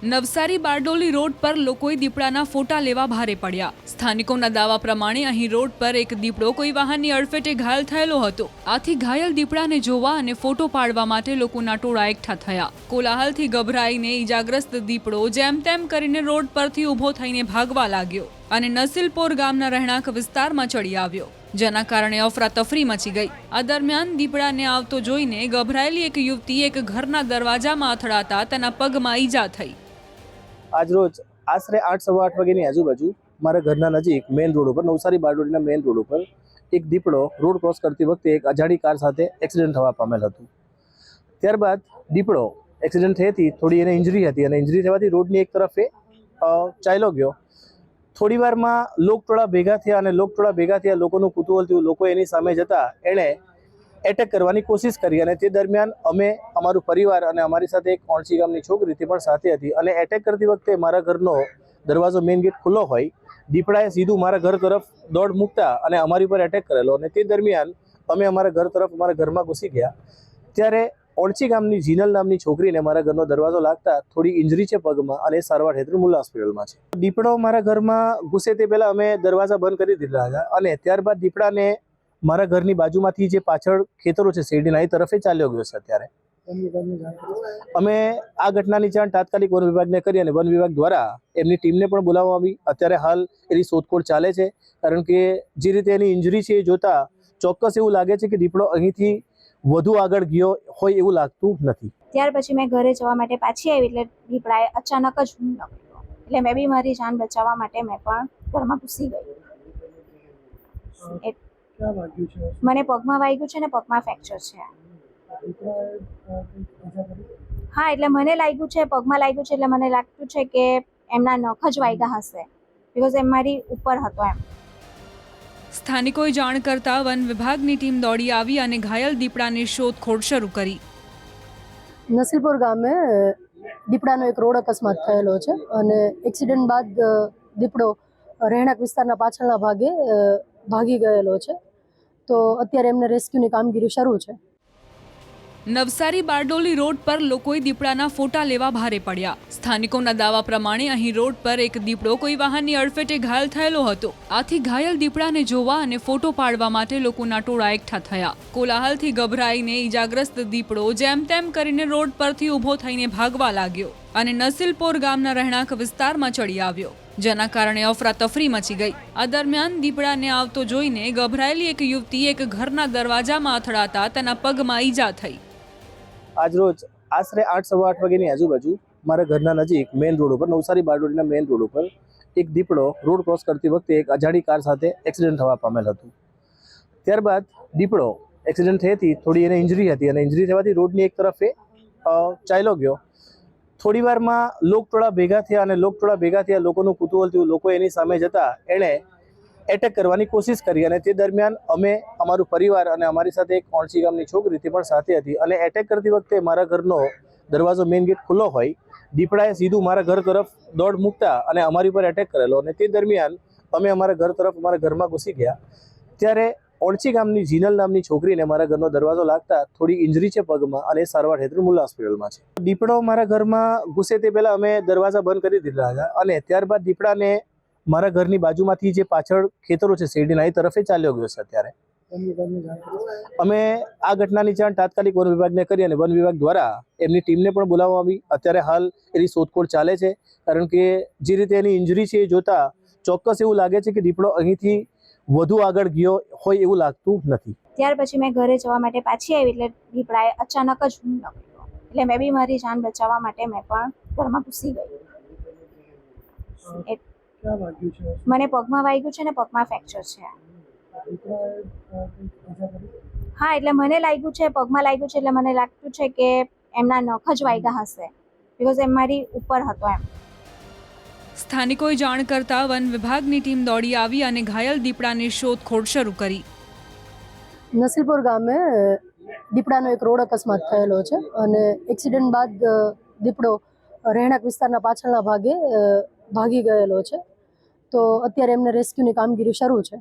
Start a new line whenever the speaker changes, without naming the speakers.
Navsari Bardoli road પર લોકોએ દીપડાના ફોટા લેવા ભારે પડ્યા। સ્થાનિકોના દાવા પ્રમાણે અહીં રોડ પર એક દીપડો કોઈ વાહનની અડફેટે ઘાયલ થયેલો હતો। આથી ઘાયલ દીપડાને જોવા અને ફોટો પાડવા માટે લોકોના ટોળા એકઠા થયા। કોલાહલથી ગભરાઈને ઈજાગ્રસ્ત દીપડો જેમ તેમ કરીને રોડ પરથી ઊભો થઈને ભાગવા લાગ્યો અને નસીલપોર ગામના રહેણાંક વિસ્તારમાં ચડી આવ્યો, જેના કારણે અફરાતફરી મચી ગઈ। આ દરમિયાન દીપડાને આવતો જોઈને ગભરાયેલી એક યુવતી એક ઘરના દરવાજામાં અથડાતા તેના પગમાં ઈજા થઈ।
આજરોજ આશરે 8:15 વાગ્યાની આજુબાજુ મારા ઘરના નજીક મેઇન રોડ ઉપર નવસારી બારડોલીના મેઇન રોડ ઉપર એક દીપડો રોડ ક્રોસ કરતી વખતે એક અજાણી કાર સાથે એક્સિડન્ટ થવા પામેલ હતું। ત્યારબાદ દીપડો એક્સિડન્ટ થયાથી થોડી એને ઇન્જરી હતી અને ઇન્જરી થવાથી રોડની એક તરફે ચાલ્યો ગયો। થોડી વારમાં લોકટોળા ભેગા થયા અને લોકટોળા ભેગા થયા લોકોનું કુતૂહલ થયું। લોકો એની સામે જતા એણે એટેક કરવાની કોશિશ કરી અને તે દરમિયાન અમે અમારું પરિવાર અને અમારી સાથે એક ઓણસી ગામની છોકરી તે પણ સાથે હતી અને એટેક કરતી વખતે મારા ઘરનો દરવાજો મેઇન ગેટ ખુલ્લો હોય દીપડાએ સીધું મારા ઘર તરફ દોડ મૂકતા અને અમારી પર એટેક કરેલો અને તે દરમિયાન અમે અમારા ઘર તરફ અમારા ઘરમાં ઘૂસી ગયા। ત્યારે ઓણસી ગામની જીનલ નામની છોકરીને મારા ઘરનો દરવાજો લાગતા થોડી ઇન્જરી છે પગમાં અને સારવાર હેઠળ મુલ્લા હોસ્પિટલમાં છે। દીપડો મારા ઘરમાં ઘૂસે તે પહેલા અમે દરવાજા બંધ કરી દીધા હતા અને ત્યારબાદ દીપડાને મારા ઘરની બાજુમાંથી જે પાછળ ખેતરો છે શેરડીના એ તરફે ચાલ્યો ગયો છે। અત્યારે અમે આ ઘટનાની જાણ તાત્કાલિક વન વિભાગને કરી અને વન વિભાગ દ્વારા એમની ટીમને પણ બોલાવવામાં આવી। અત્યારે હાલ એની શોધખોળ ચાલે છે, કારણ કે જે રીતે એની ઇન્જરી છે એ જોતા ચોક્કસ એવું લાગે છે કે દીપડો અહીંથી વધુ આગળ ગયો હોય એવું લાગતું નથી।
ત્યાર પછી મેં ઘરે જવા માટે પાછી આવી એટલે દીપડાએ અચાનક જ હુમલો કર્યો, એટલે મેં બી મારી જાન બચાવવા માટે મેં પણ ઘરમાં ઘૂસી ગઈ। મને પગમાં વાગ્યું છે ને પગમાં ફ્રેક્ચર છે। હા, એટલે મને લાગ્યું છે પગમાં લાગ્યું છે એટલે મને લાગતું છે કે એમના નખ જ વાગ્યા હશે, બીકોઝ એમ મારી ઉપર હતો એમ।
સ્થાનિકોએ જાણ કરતા વન વિભાગની ટીમ દોડી આવી અને ઘાયલ દીપડાની શોધખોળ શરૂ કરી।
નસીલપુર ગામે દીપડાનો એક રોડ અકસ્માત થયેલો છે અને એક્સિડન્ટ બાદ દીપડો રહેણાંક વિસ્તારના પાછળના ભાગે ભાગી ગયેલો છે, તો અત્યારે એમને રેસ્ક્યુની કામગીરી શરૂ છે।
નવસારી બારડોલી રોડ પર લોકોએ દીપડાના ફોટા લેવા ભારે પડ્યા। સ્થાનિકોના દાવા પ્રમાણે અહીં રોડ પર એક દીપડો કોઈ વાહનની અડફેટે ઘાયલ થયેલો હતો। આથી ઘાયલ દીપડાને જોવા અને ફોટો પાડવા માટે લોકોના ટોળા એકઠા થયા। કોલાહલથી ગભરાઈને ઈજાગ્રસ્ત દીપડો જેમ તેમ કરીને રોડ પરથી ઊભો થઈને ભાગવા લાગ્યો અને નસીલપોર ગામના રહેણાંક વિસ્તારમાં ચડી આવ્યો, જેના કારણે અફરાતફરી મચી ગઈ। આ દરમિયાન દીપડાને આવતો જોઈને ગભરાયેલી એક યુવતી એક ઘરના દરવાજામાં અથડાતા તેના પગમાં ઈજા થઈ।
આજરોજ આશરે 8:15 વાગ્યાની આજુબાજુ મારા ઘરના નજીક મેઇન રોડ ઉપર નવસારી બારડોલીના મેઇન રોડ ઉપર એક દીપડો રોડ ક્રોસ કરતી વખતે એક અજાણી કાર સાથે એક્સિડન્ટ થવા પામેલ હતું। ત્યારબાદ દીપડો એક્સિડન્ટ થયાથી થોડી એને ઇન્જરી હતી અને ઇન્જરી થવાથી રોડની એક તરફે ચાલ્યો ગયો। થોડી વારમાં લોકટોળા ભેગા થયા અને લોકટોળા ભેગા થયા લોકોનું કુતૂહલ થયું। લોકો એની સામે જતા એણે એટેક કરવાની કોશિશ કરી અને તે દરમિયાન અમે અમારું પરિવાર અને અમારી સાથે એક ઓણસી ગામની છોકરી તે પણ સાથે હતી અને એટેક કરતી વખતે મારા ઘરનો દરવાજો મેઇન ગેટ ખુલ્લો હોય દીપડાએ સીધું મારા ઘર તરફ દોડ મૂકતા અને અમારી પર એટેક કરેલો અને તે દરમિયાન અમે અમારા ઘર તરફ અમારા ઘરમાં ઘૂસી ગયા। ત્યારે ઓણસી ગામની જીનલ નામની છોકરીને મારા ઘરનો દરવાજો લાગતા થોડી ઇન્જરી છે પગમાં અને સારવાર હેઠળ મુલ્લા હોસ્પિટલમાં છે। દીપડો મારા ઘરમાં ઘૂસે તે પહેલા અમે દરવાજા બંધ કરી દીધા હતા અને ત્યારબાદ દીપડાને મારા ઘરની બાજુમાંથી જે પાછળ ખેતરો છે શેરડીના એ તરફે ચાલ્યો ગયો છે। અત્યારે અમે આ ઘટનાની જાણ તાત્કાલિક વન વિભાગને કરી અને વન વિભાગ દ્વારા એમની ટીમને પણ બોલાવવામાં આવી। અત્યારે હાલ એની શોધખોળ ચાલે છે, કારણ કે જે રીતે એની ઇન્જરી છે એ જોતા ચોક્કસ એવું લાગે છે કે દીપડો અહીંથી વધુ આગળ ગયો હોય એવું લાગતું નથી।
ત્યાર પછી મેં ઘરે જવા માટે પાછી આવી એટલે દીપડાએ અચાનક જ હુમલો કર્યો, એટલે મેં બી મારી જાન બચાવવા માટે મેં પણ ઘરમાં ઘૂસી ગઈ। મને પગમાં વાગ્યું છે ને પગમાં ફ્રેક્ચર છે। હા, એટલે મને લાગ્યું છે પગમાં લાગ્યું છે એટલે મને લાગતું છે કે એમના નખ જ વાગ્યા હશે, બીકોઝ એમ મારી ઉપર હતો એમ।
સ્થાનિકોએ જાણ કરતા વન વિભાગની ટીમ દોડી આવી અને ઘાયલ દીપડાની શોધખોળ શરૂ કરી।
નસીલપુર ગામે દીપડાનો એક રોડ અકસ્માત થયેલો છે અને એક્સિડન્ટ બાદ દીપડો રહેણાંક વિસ્તારના પાછળના ભાગે ભાગી ગયેલો છે, તો અત્યારે એમને રેસ્ક્યુની કામગીરી શરૂ છે।